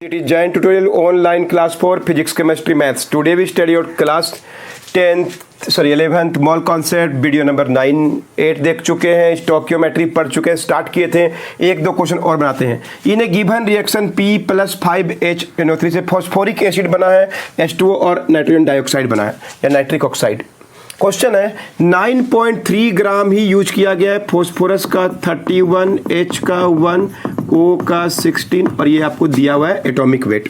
It is Giant Tutorial online class for physics, chemistry, maths. Today we study out class 11th mall concept video number 8 देख चुके हैं, stoichiometry पढ़ चुके हैं, start किए थे। एक दो क्वेश्चन और बनाते हैं। इन ए गिवन रिएक्शन P+5HNO3 से फॉस्फोरिक एसिड बना है, H2O और नाइट्रोजन डाइऑक्साइड बना है या नाइट्रिक ऑक्साइड। क्वेश्चन है 9.3 ग्राम ही यूज किया गया है फॉस्फोरस का 31, H का 1, O का 16 और ये आपको दिया हुआ है एटॉमिक वेट।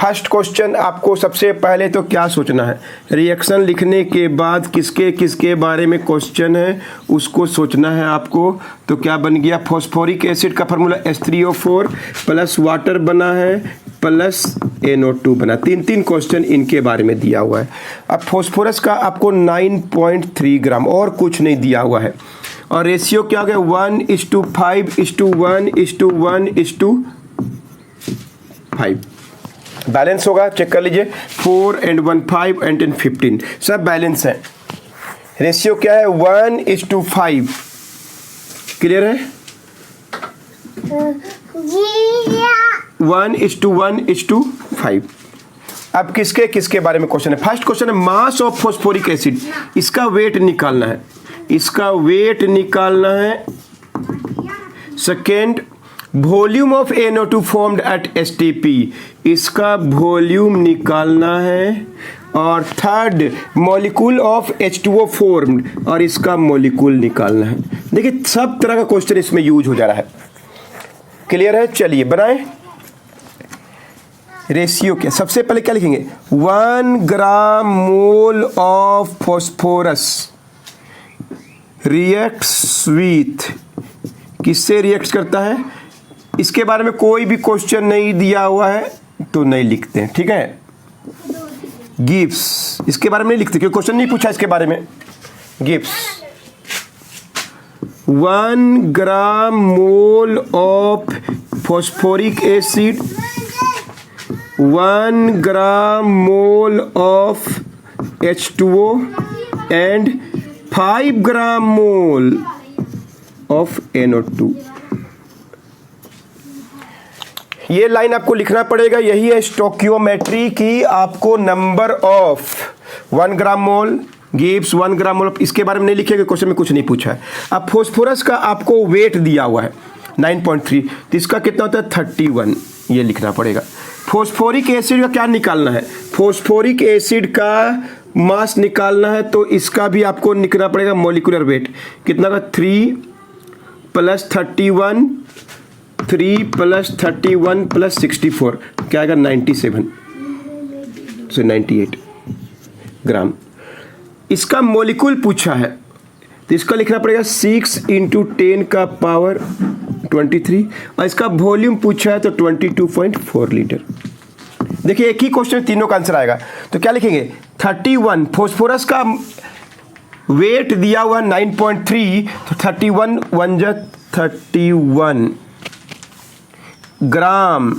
फर्स्ट क्वेश्चन आपको सबसे पहले तो क्या सोचना है, रिएक्शन लिखने के बाद किसके किसके बारे में क्वेश्चन है उसको सोचना है आपको। तो क्या बन गया, फॉस्फोरिक एसिड का फार्मूला H3O4 प्लस वाटर बना है प्लस NO2 बना। तीन क्वेश्चन इनके बारे में दिया हुआ है। अब फॉस्फोरस का आपको 9.3 ग्राम और कुछ नहीं दिया हुआ है और रेशियो क्या हो गया 1:5:1:1:5 बैलेंस होगा। चेक कर लीजिए 4 and 1 5 and 10 15 सब बैलेंस है। रेशियो क्या है 1:5। क्लियर है 1:1:5। अब किसके किसके बारे में क्वेश्चन है। फर्स्ट क्वेश्चन है मास ऑफ फॉस्फोरिक एसिड, इसका वेट निकालना है, इसका वेट निकालना है। Second volume of NO2 formed at STP, इसका वॉल्यूम निकालना है। और third molecule of H2O formed और इसका मॉलिक्यूल निकालना है। देखिए सब तरह का क्वेश्चन इसमें यूज हो जा रहा है। क्लियर है, चलिए बनाएं। रेशियो क्या, सबसे पहले क्या लिखेंगे 1 gram mole of phosphorus reacts with, किससे रिएक्ट करता है, इसके बारे में कोई भी क्वेश्चन नहीं दिया हुआ है तो नहीं लिखते हैं, ठीक है। गिव्स, इसके बारे में नहीं लिखते क्योंकि क्वेश्चन नहीं पूछा इसके बारे में। Gives 1 gram mole of phosphoric acid, 1 gram mole of H2O and 5 gram mole of NO2। ये लाइन आपको लिखना पड़ेगा, यही है स्टोकियोमेट्री की। आपको number of 1 gram mole gives 1 gram मोल, इसके बारे में नहीं लिखेगा, क्वेश्चन में कुछ नहीं पूछा है। अब फॉस्फोरस का आपको वेट दिया हुआ है 9.3, तो इसका कितना होता है 31, ये लिखना पड़ेगा। फॉस्फोरिक एसिड का क्या निकालना है, फॉस्फोरिक एसिड का मास निकालना है, तो इसका भी आपको निकालना पड़ेगा मॉलिक्यूलर वेट कितना का 3 + 31, 3 + 31 + 64 क्या आएगा 97 से 98 ग्राम। इसका मॉलिक्यूल पूछा है तो इसका लिखना पड़ेगा 6 × 10⁻23 और इसका वॉल्यूम पूछा है तो 22.4 लीटर। देखिए एक ही क्वेश्चन तीनों का आंसर आएगा। तो क्या लिखेंगे 31, फॉस्फोरस का वेट दिया हुआ 9.3, तो 31 1 जा 31 ग्राम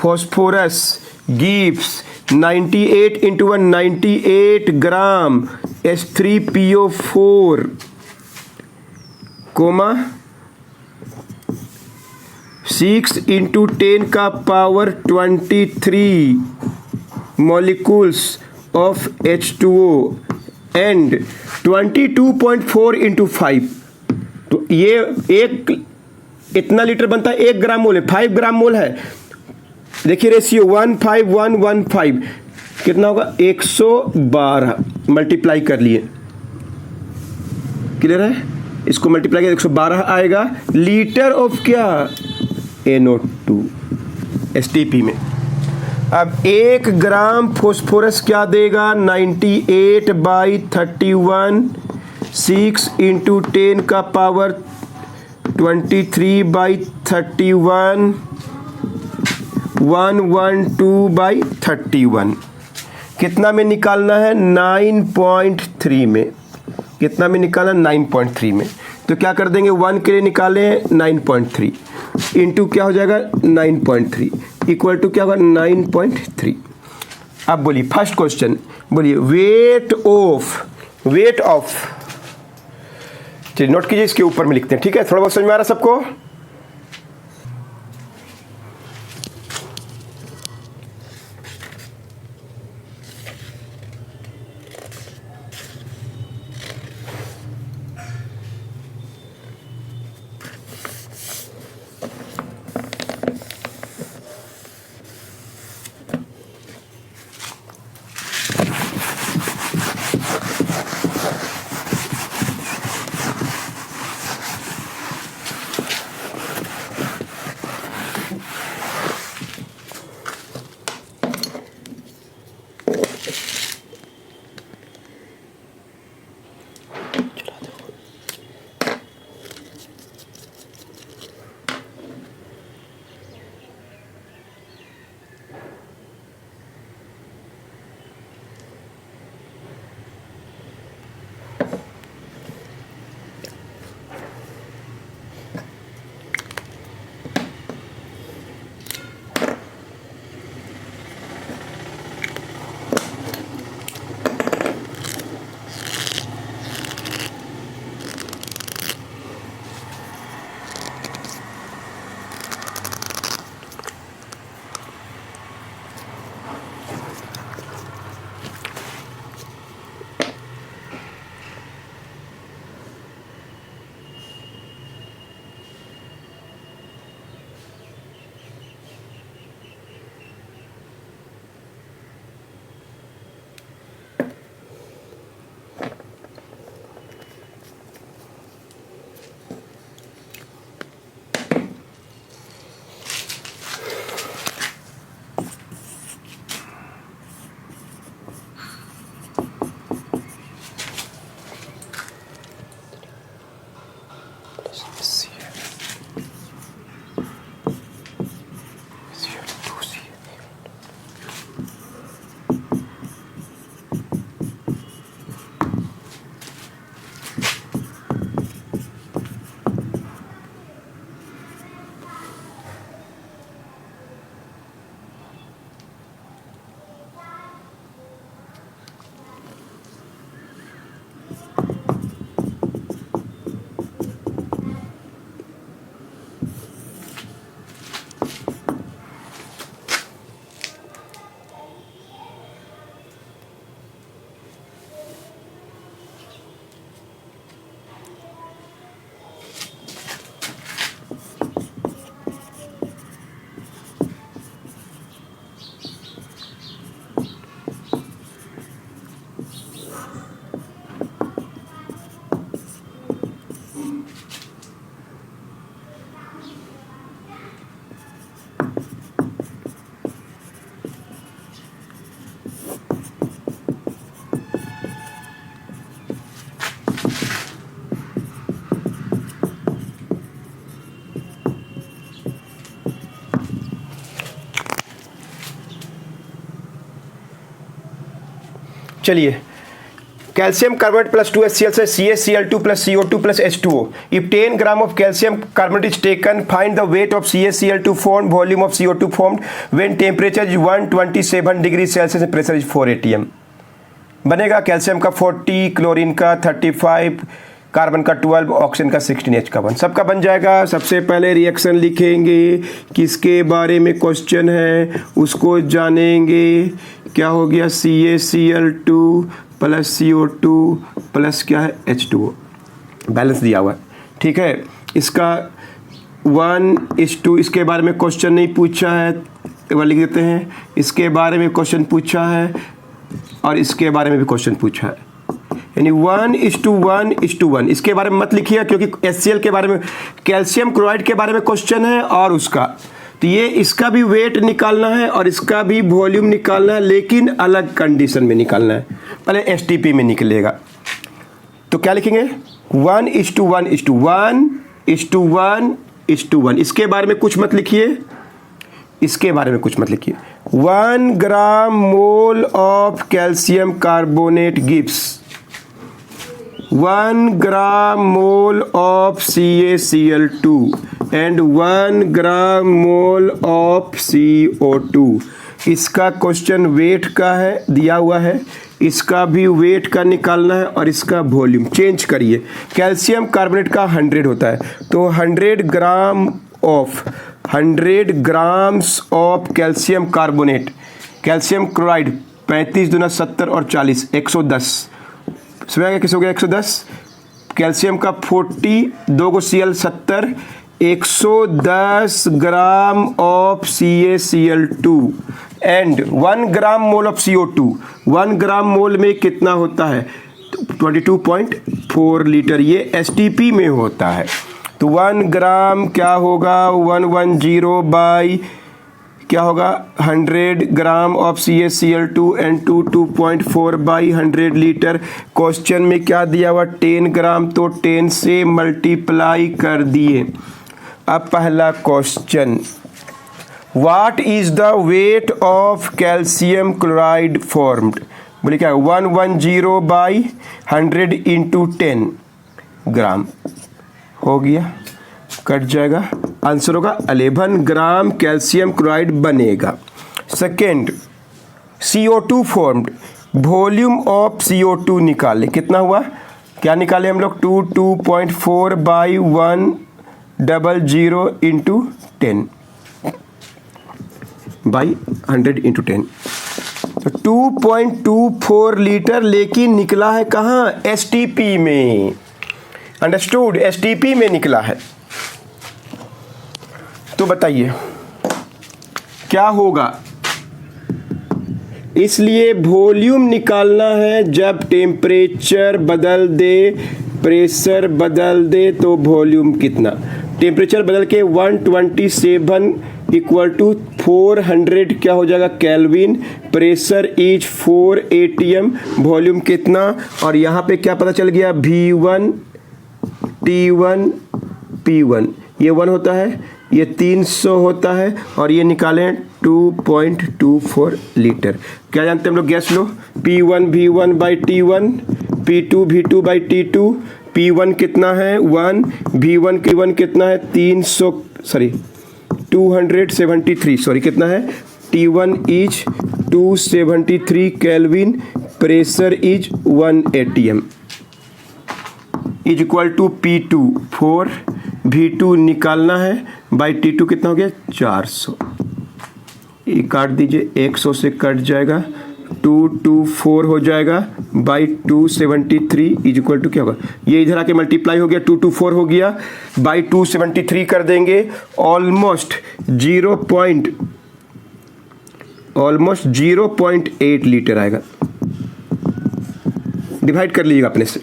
phosphorus gives 98 × 1 98 gram H3PO4 coma 6 × 10⁻23 molecules of H2O and 22.4 × 5, तो ये एक इतना लीटर बनता है 1 ग्राम मोल है, 5 ग्राम मोल है। देखिए रेशियो 1:5:1:5 कितना होगा 112, मल्टीप्लाई कर लिए। क्लियर है, इसको मल्टीप्लाई किया 112 आएगा लीटर ऑफ क्या NO2 STP में। अब 1 ग्राम फॉस्फोरस क्या देगा 98/31, 6 × 10⁻23/31, 112/31 कितना में निकालना है 9.3 में। कितना में निकालना 9.3 में, तो क्या कर देंगे 1 के लिए निकाले 9.3 इंटू क्या हो जाएगा 9.3 इक्वल टू क्या होगा 9.3। अब बोलिए फर्स्ट क्वेश्चन, बोलिए वेट ऑफ, चलिए नोट कीजिए, इसके ऊपर में लिखते हैं, ठीक है। थोड़ा बहुत समझ में आ रहा है सबको। चलिए, कैल्शियम कार्बोनेट प्लस 2HCl से CaCl2 plus CO2 plus H2O. If 10 gram of calcium carbonate is taken, find the weight of CaCl2 formed, volume of CO2 formed when temperature is 127 degree Celsius and pressure is 4 atm. बनेगा calcium का 40, chlorine का 35, carbon का 12, oxygen का 16, H का 1. सबका बन जाएगा. सबसे पहले रिएक्शन लिखेंगे, किसके बारे में क्वेश्चन है उसको जानेंगे. क्या हो गया, CaCl2 प्लस CO2 प्लस क्या है H2O. बैलेंस दिया हुआ है, ठीक है. इसका 1:2, इसके बारे में क्वेश्चन नहीं पूछा है, एक बार लिख देते हैं. इसके बारे में क्वेश्चन पूछा है और इसके बारे में भी क्वेश्चन पूछा है, यानी 1:1:1. इसके बारे में मत लिखिए क्योंकि HCl के बारे में, कैल्शियम क्लोराइड के बारे में क्वेश्चन है और उसका, तो ये इसका भी वेट निकालना है और इसका भी वॉल्यूम निकालना है, लेकिन अलग कंडीशन में निकालना है. पहले STP में निकलेगा. तो क्या लिखेंगे, 1:1:1:1:1. इसके बारे में कुछ मत लिखिए, इसके बारे में कुछ मत लिखिए. 1 gram mole of calcium carbonate gives 1 gram mole of CaCl2 and 1 gram mole of CO2. इसका क्वेश्चन वेट का है, दिया हुआ है. इसका भी वेट का निकालना है और इसका वॉल्यूम. चेंज करिए, कैल्शियम कार्बोनेट का 100 होता है, तो 100 grams of calcium carbonate. Calcium chloride 35 दूना 70 और 40, 110. समझ गया, किस हो गया 110. कैल्शियम का 40, 2 को Cl 70, 110 gram of CaCl2 and 1 gram mole of CO2. 1 gram मोल में कितना होता है, 22.4 लीटर. ये STP में होता है. तो 1 ग्राम क्या होगा, 110 बाई क्या होगा 100 gram of CaCl2 N2 2.4 by 100 litre. Question में क्या दिया हुआ 10 ग्राम, तो 10 से मल्टीप्लाई कर दिए। अब पहला question, what is the weight of calcium chloride formed. बोले क्या 110 बाई 100 इंटू 10 ग्राम हो गया, कट जाएगा, आंसर होगा 11 ग्राम कैल्शियम क्लोराइड बनेगा। Second, CO2 formed, volume of CO2 निकाले, कितना हुआ, क्या निकाले हम लोग 2.4 बाई 100 इंटू 10 बाई 100 इंटू 10, तो 2.24 लीटर, लेकिन निकला है कहाँ, STP में। अंडरस्टूड, STP में निकला है। तो बताइए क्या होगा, इसलिए वॉल्यूम निकालना है, जब टेम्परेचर बदल दे, प्रेशर बदल दे, तो वॉल्यूम कितना, टेम्परेचर बदल के 127 इक्वल टू 400 क्या हो जाएगा kelvin, pressure is 4 atm, volume कितना, और यहाँ पे क्या पता चल गया V1 T1 P1, ये 1 होता है, ये 300 होता है, और ये निकालें 2.24 लीटर। क्या जानते हैं हम लोग, gas low, P1 V1 by T1, P2 V2 by T2, P1 कितना है 1, V1 K1 कितना है 273 सॉरी कितना है, T1 is 273 kelvin, pressure is 1 atm is equal to P2 4, V2 निकालना है बाई T2 कितना हो गया 400, ये काट दीजिए, 100 से कट जाएगा, 224 हो जाएगा बाई 273 इज इक्वल टू क्या होगा, ये इधर आके मल्टीप्लाई हो गया, 224 हो गया बाई 273 कर देंगे, ऑलमोस्ट 0.8 लीटर आएगा। डिवाइड कर लीजिएगा अपने से,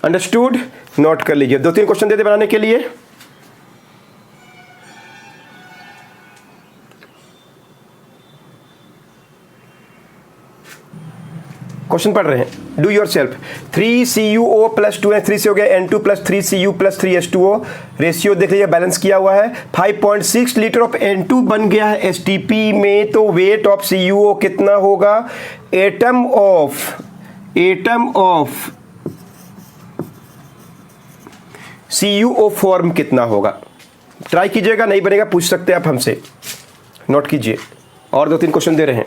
अंडरस्टूड, नोट कर लीजिए। 2-3 क्वेश्चन देते बनाने के लिए। क्वेश्चन पढ़ रहे हैं, do your self. 3CuO plus 2N3 से हो गया N2 plus 3Cu plus 3H2O, ratio देख लीजिए बैलेंस किया हुआ है। 5.6 लीटर ऑफ N2 बन गया है STP में, तो वेट ऑफ CuO कितना होगा, एटम ऑफ CuO फॉर्म कितना होगा, ट्राई कीजिएगा, नहीं बनेगा पूछ सकते हैं आप हमसे, नोट कीजिए। और 2-3 क्वेश्चन दे रहे हैं।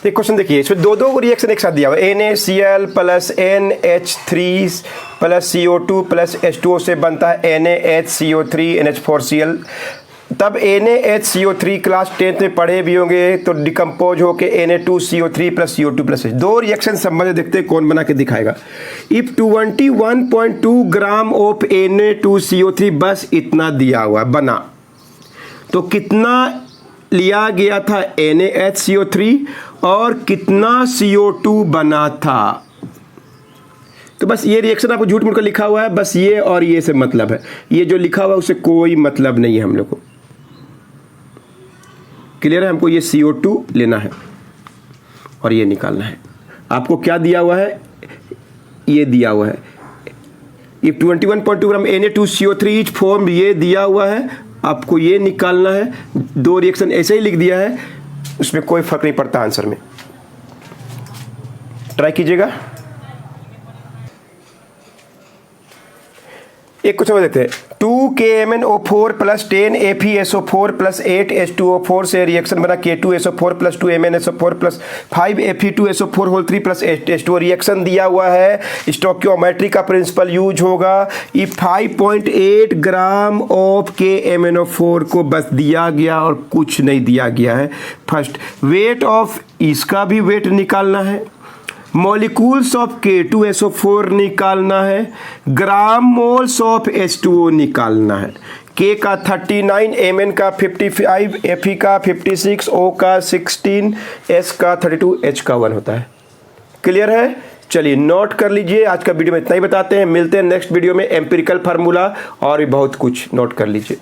एक क्वेश्चन देखिए, इसमें दो रिएक्शन एक साथ दिया हुआ है, NaCl plus NH3 plus CO2 plus H2O से बनता है NaHCO3 NH4Cl। तब NaHCO3 क्लास 10th में पढ़े भी होंगे, तो डिकम्पोज होके Na2CO3 plus CO2 plus H। दो रिएक्शन संबंध देखते हैं कौन बना के दिखाएगा। इफ 21.2 ग्राम ऑफ Na2CO3, बस इतना दिया हुआ बना, तो कितना लिया गया था NaHCO3 और कितना CO2 बना था। तो बस ये रिएक्शन आपको झूठ मूठ कर लिखा हुआ है, बस ये और ये से मतलब है, ये जो लिखा हुआ है उससे कोई मतलब नहीं है हम लोग को। क्लियर है, हमको ये CO2 लेना है और ये निकालना है। आपको क्या दिया हुआ है, ये दिया हुआ है, if 21.2 gram Na2CO3 is form, ये दिया हुआ है, आपको ये निकालना है। दो रिएक्शन ऐसे ही लिख दिया है, उसमें कोई फर्क नहीं पड़ता आंसर में, ट्राई कीजिएगा। एक क्वेश्चन में देखते हैं, 2KMnO4 plus 10FeSO4 plus 8H2O4 से रिएक्शन बना K2SO4 plus 2MnSO4 plus 5Fe2SO4 whole 3 plus H2O। Reaction दिया हुआ है, स्टोकियोमेट्री का प्रिंसिपल यूज होगा। ये 5.8 ग्राम ऑफ KMnO4 को बस दिया गया और कुछ नहीं दिया गया है। फर्स्ट वेट ऑफ, इसका भी वेट निकालना है, मॉलिक्यूल्स ऑफ K2SO4 निकालना है, ग्राम मोल्स ऑफ H2O निकालना है। K का 39, Mn का 55, Fe का 56, O का 16, S का 32, H का 1 होता है। क्लियर है, चलिए नोट कर लीजिए, आज का वीडियो में इतना ही बताते हैं, मिलते हैं नेक्स्ट वीडियो में। एम्पिरिकल फार्मूला और भी बहुत कुछ नोट कर लीजिए।